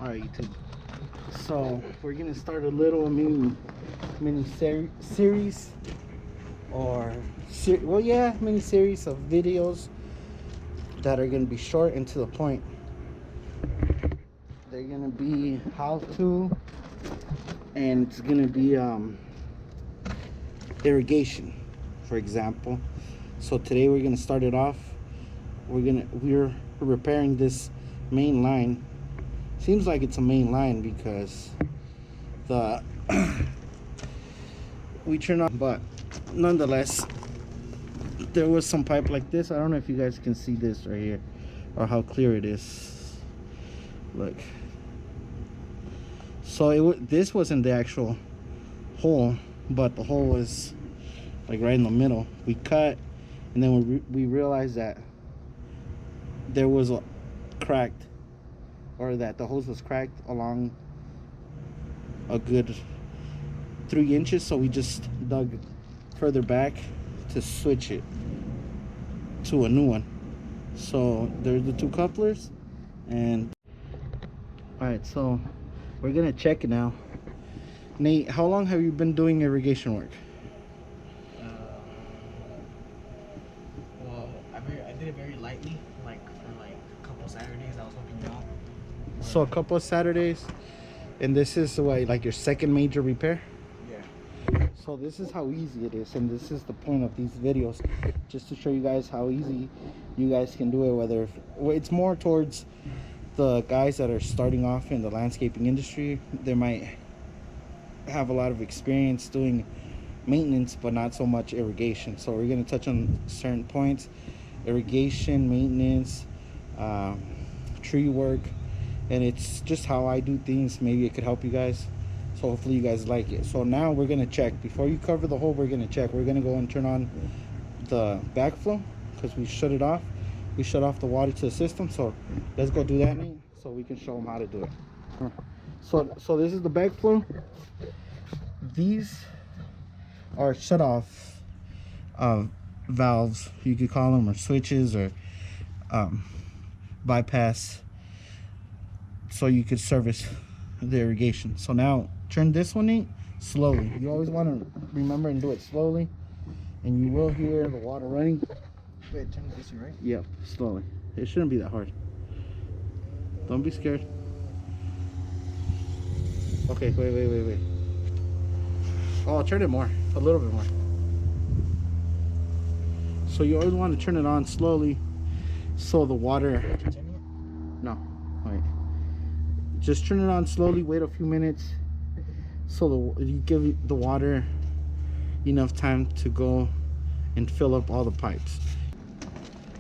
Alright, YouTube. So we're gonna start a little mini series, or mini series of videos that are gonna be short and to the point. They're gonna be how to, and it's gonna be irrigation, for example. So today we're gonna start it off. We're repairing this main line. Seems like it's a main line because the we turn on, but nonetheless there was some pipe like this. I don't know if you guys can see this right here or how clear it is. Look, so this wasn't the actual hole, but the hole was like right in the middle. We cut, and then we realized that there was a cracked, or that the hose was cracked along a good 3 inches, so we just dug further back to switch it to a new one. So there's the 2 couplers, and all right, so we're gonna check it now. Nate, how long have you been doing irrigation work? Well, I did it very lightly, like for like a couple Saturdays. I was helping out. So a couple of Saturdays, and this is what, like your second major repair? Yeah. So this is how easy it is, and this is the point of these videos, just to show you guys how easy you guys can do it. Whether it's more towards the guys that are starting off in the landscaping industry, they might have a lot of experience doing maintenance but not so much irrigation. So we're going to touch on certain points: irrigation, maintenance, tree work, and it's just how I do things. Maybe it could help you guys, so hopefully you guys like it. So now we're going to check. Before you cover the hole, we're going to check. We're going to go and turn on the backflow because we shut it off. We shut off the water to the system. So let's go do that, Nate, so we can show them how to do it. So this is the backflow. These are shut off valves, you could call them, or switches, or bypass, so you could service the irrigation. So now turn this one in slowly. You always want to remember and do it slowly, and you will hear the water running. Wait, turn this right? Yep, slowly. It shouldn't be that hard. Don't be scared. Okay, wait. Oh, turn it more, a little bit more. So you always want to turn it on slowly, so the water. No, wait. Just turn it on slowly. Wait a few minutes, so you give the water enough time to go and fill up all the pipes.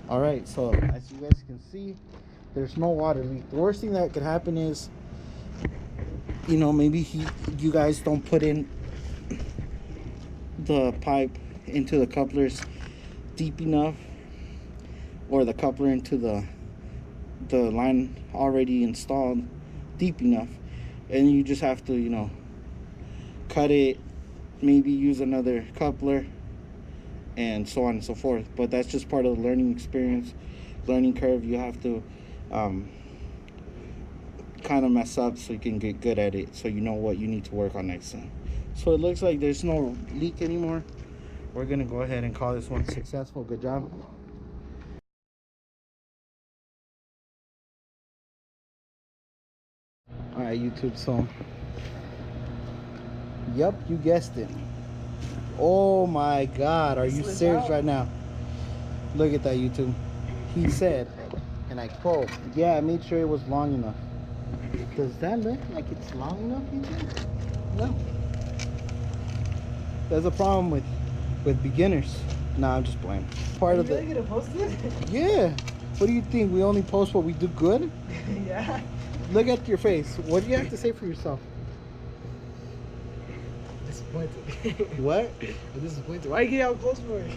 All right. So as you guys can see, there's no water leak. The worst thing that could happen is, maybe you guys don't put in the pipe into the couplers deep enough, or the coupler into the line already installed deep enough, and you just have to cut it, maybe use another coupler, and so on and so forth. But that's just part of the learning experience, learning curve. You have to kind of mess up so you can get good at it, so you know what you need to work on next time. So it looks like there's no leak anymore. We're gonna go ahead and call this one successful. Good job. All right, YouTube. So yep, you guessed it. Oh my God, are you serious right now? Look at that, YouTube. He said, and I quote, "Yeah, I made sure it was long enough." Does that look like it's long enough, YouTube? No. There's a problem with beginners. Nah, I'm just playing. Part of the. Are you really gonna post it? Yeah. What do you think? We only post what we do good? Yeah. Look at your face. What do you have to say for yourself? Disappointed. What? I'm disappointed. Why you get out close for it?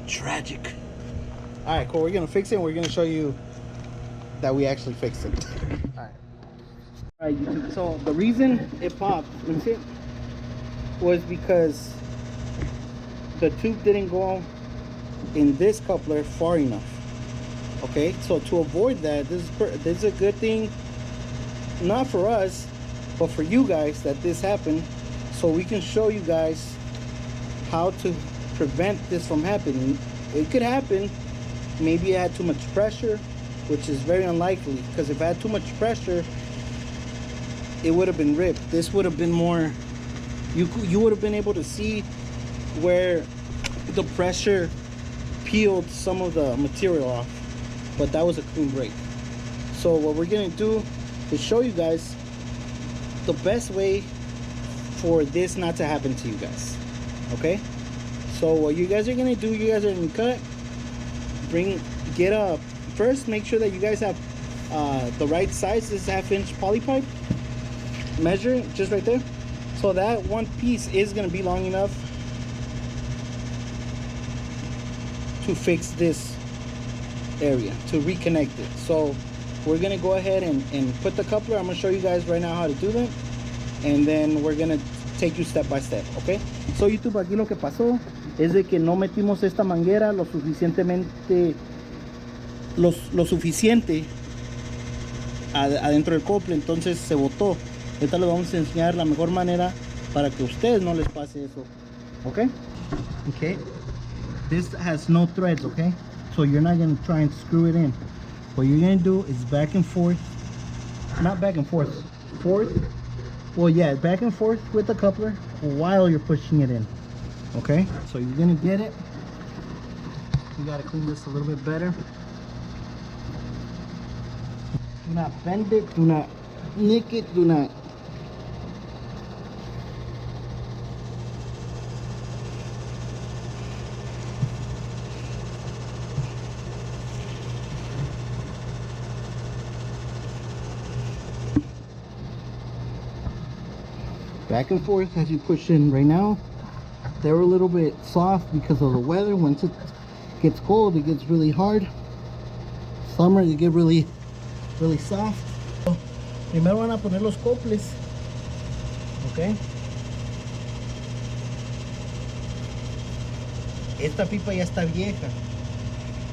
Tragic. All right, cool. We're gonna fix it, and we're gonna show you that we actually fixed it. All right. All right, YouTube. So the reason it popped, let me see, was because the tube didn't go in this coupler far enough. Okay, so to avoid that, this is a good thing, not for us, but for you guys, that this happened, so we can show you guys how to prevent this from happening. It could happen. Maybe it had too much pressure, which is very unlikely, because if it had too much pressure, it would have been ripped. This would have been more, you would have been able to see where the pressure peeled some of the material off, but that was a clean break. So what we're gonna do is show you guys the best way for this not to happen to you guys. Okay, so what you guys are gonna do, you guys are gonna cut, first make sure that you guys have the right size. This is 1/2 inch poly pipe. Measure it just right there, so that one piece is gonna be long enough to fix this area, to reconnect it. So we're gonna go ahead and put the coupler. I'm gonna show you guys right now how to do that, and then we're gonna take you step by step. Okay, so YouTube, aquí lo que pasó es de que no metimos esta manguera lo suficiente adentro del couple, entonces se botó. Ahorita les vamos a enseñar la mejor manera para que a ustedes no les pase eso. Okay, this has no threads, okay, so you're not going to try and screw it in. What you're going to do is back and forth, not back and forth, well, yeah, back and forth with the coupler while you're pushing it in. Okay, so you're going to get it. You got to clean this a little bit better. Do not bend it, do not nick it, do not. Back and forth as you push in. Right now they're a little bit soft because of the weather. Once it gets cold, it gets really hard. Summer, they get really soft. So, primero van a poner los coples, ok. Esta pipa ya está vieja,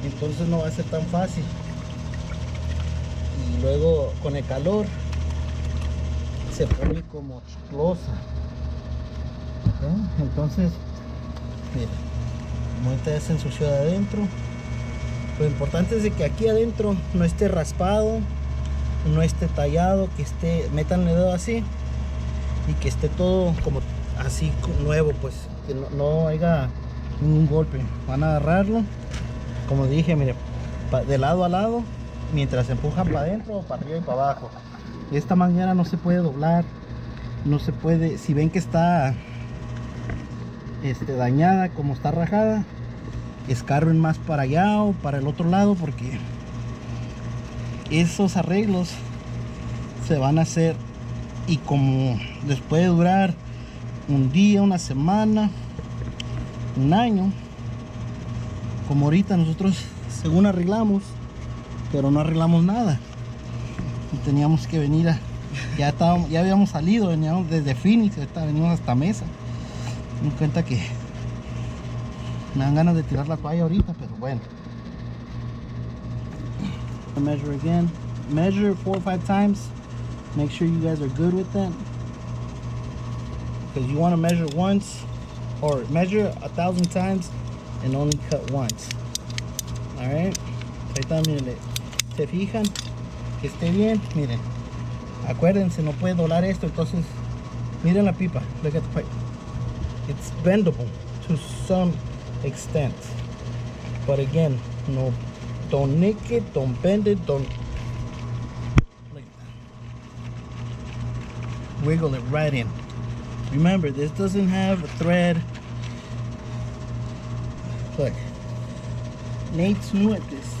entonces no va a ser tan fácil, y luego con el calor se pone como chiclosa. ¿Okay? Entonces, mira, como ahorita ya se ensució de adentro, lo importante es de que aquí adentro no esté raspado, no esté tallado, que esté, metan el dedo así y que esté todo como así nuevo, pues que no haya ningún golpe. Van a agarrarlo, como dije, mire, de lado a lado, mientras empujan para adentro, para arriba y para abajo. Esta manguera no se puede doblar, no se puede, si ven que está dañada, como está rajada, escarben más para allá o para el otro lado, porque esos arreglos se van a hacer, y como les puede durar un día, una semana, un año, como ahorita nosotros según arreglamos, pero no arreglamos nada. Y teníamos que venir ya habíamos salido, veníamos desde Phoenix, ahorita venimos hasta Mesa. Me doy cuenta que me dan ganas de tirar la toalla ahorita, pero bueno. Measure again, measure 4 or 5 times. Make sure you guys are good with that, because you want to measure once, or measure 1,000 times and only cut once. All right, ahorita miren, se fijan que esté bien. Miren, acuérdense, no puede doblar esto. Entonces miren la pipa, look at the pipe, it's bendable to some extent, but again, no, don't nick it, don't bend it, don't like that. Wiggle it right in. Remember, this doesn't have a thread. Look, Nate's new at this.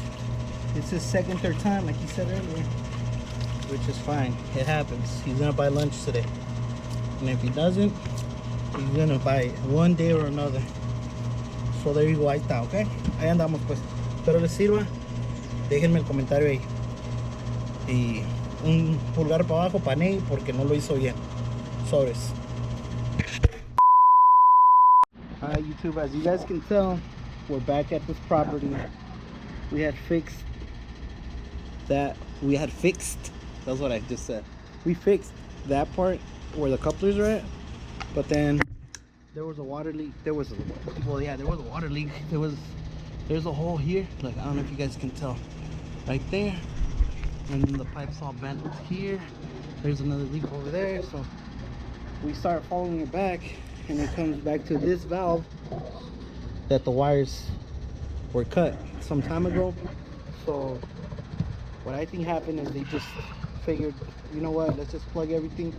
It's his second, third time, like he said earlier, which is fine. It happens. He's gonna buy lunch today, and if he doesn't, he's gonna buy it one day or another. So there you go, ahí está, ok. Ahí andamos, pues. Espero les sirva. Déjenme el comentario ahí. Y un pulgar para abajo para Nate, porque no lo hizo bien. Sobres. Alright, YouTube, as you guys can tell, we're back at this property. We had fixed that we had fixed. That's what I just said. We fixed that part where the couplers are at, but then there was a water leak. There was a water leak. There's a hole here. Like, I don't know if you guys can tell, right there, and then the pipe's all bent here. There's another leak over there. So we start following it back, and it comes back to this valve that the wires were cut some time ago. So what I think happened is they just figured, you know what, let's just plug everything,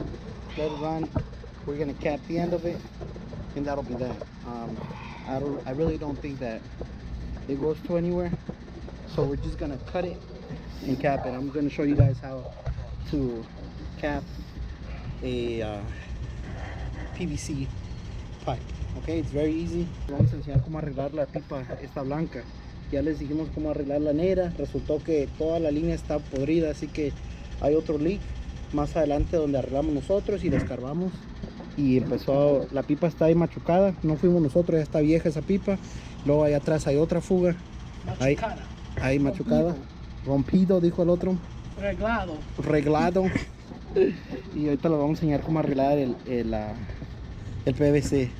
let it run. We're gonna cap the end of it, and that'll be that. I really don't think that it goes to anywhere. So we're just gonna cut it and cap it. I'm gonna show you guys how to cap a PVC pipe. Okay, it's very easy. Vamos a enseñar cómo arreglar la pipa esta blanca. Ya les dijimos cómo arreglar la negra. Resultó que toda la línea está podrida, así que hay otro leak más adelante donde arreglamos nosotros y descarbamos, y empezó, la pipa está ahí machucada. No fuimos nosotros, ya está vieja esa pipa. Luego allá atrás hay otra fuga ahí machucada, rompido, dijo el otro, reglado. Y ahorita les vamos a enseñar cómo arreglar el PVC.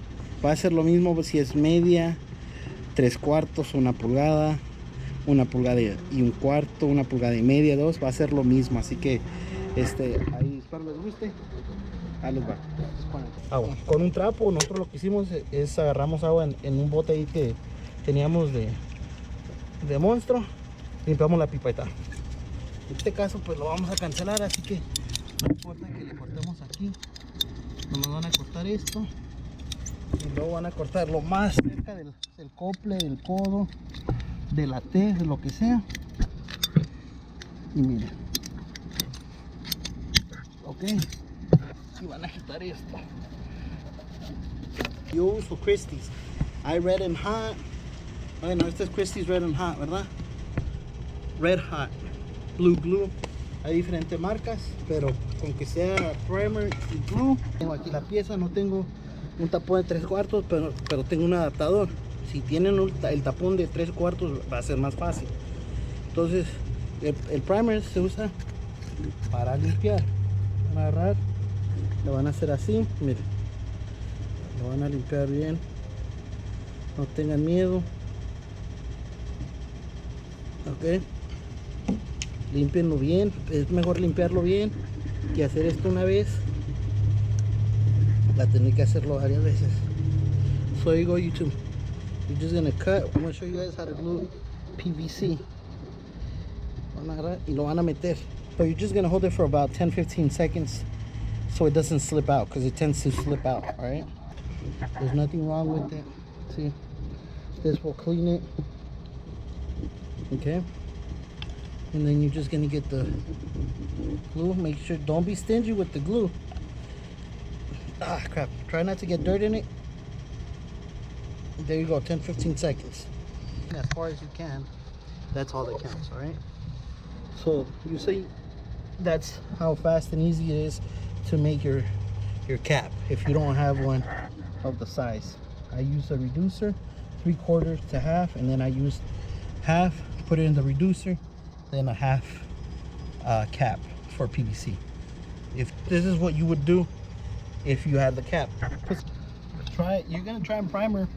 Va a ser lo mismo si es media, 3/4, 1 pulgada, 1 pulgada y 1/4, 1 pulgada y media, 2, va a ser lo mismo. Así que ahí espero les guste. Ahí les va. Agua. Con un trapo, nosotros lo que hicimos es agarramos agua en un bote ahí que teníamos de monstruo, limpiamos la pipeta. En este caso pues lo vamos a cancelar, así que no importa que le cortemos aquí, nomás van a cortar esto y luego van a cortar lo más cerca del cople, del codo, de la T, de lo que sea. Y miren, ok, y van a quitar esto. Yo uso Christie's, I Red and Hot. Bueno, este es Christie's Red and Hot, ¿verdad? Red Hot, Blue Glue. Hay diferentes marcas, pero con que sea primer y glue. Tengo aquí la pieza, no tengo un tapón de 3/4, pero tengo un adaptador. Si tienen el tapón de 3/4 va a ser más fácil. Entonces el primer se usa para limpiar. Van a agarrar, lo van a hacer así, miren, lo van a limpiar bien, no tengan miedo. Ok, límpienlo bien. Es mejor limpiarlo bien que hacer esto una vez. Va a tener que hacerlo varias veces. So you go YouTube. You're just gonna cut. I'm gonna show you guys how to glue PVC. Van a agarrar y lo van a meter. So you're just gonna hold it for about 10-15 seconds so it doesn't slip out, because it tends to slip out. All right. There's nothing wrong with it. See, this will clean it. Okay. And then you're just gonna get the glue. Make sure, don't be stingy with the glue. Ah, crap. Try not to get dirt in it. There you go, 10-15 seconds. As far as you can, that's all that counts, all right? So you see, that's how fast and easy it is to make your cap if you don't have one of the size. I use a reducer, 3/4 to half, and then I use half, put it in the reducer, then a half cap for PVC. If this is what you would do if you had the cap. Try it. You're gonna try and primer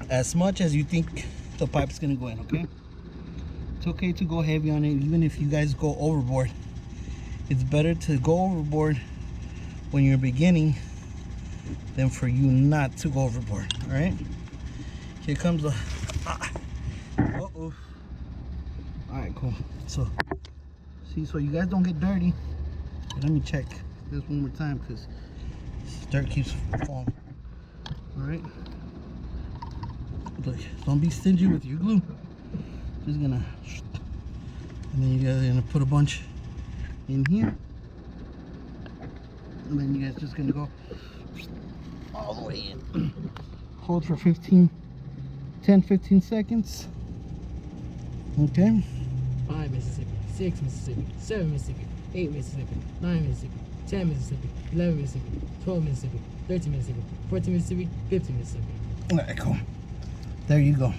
as much as you think the pipe's gonna go in. Okay, it's okay to go heavy on it, even if you guys go overboard. It's better to go overboard when you're beginning than for you not to go overboard. All right, here comes the uh-oh. All right, cool. So see, so you guys don't get dirty. Let me check this one more time, because dirt keeps falling. All right, look, don't be stingy with your glue. Just gonna, and then you guys are gonna put a bunch in here, and then you guys just gonna go all the way in. Hold for 10-15 seconds. Okay. 5 Mississippi, 6 Mississippi, 7 Mississippi, 8 Mississippi, 9 Mississippi, 10 Mississippi, 11 Mississippi, 12 Mississippi, 13 Mississippi, 14 Mississippi, 15 Mississippi. All right, cool. There you go.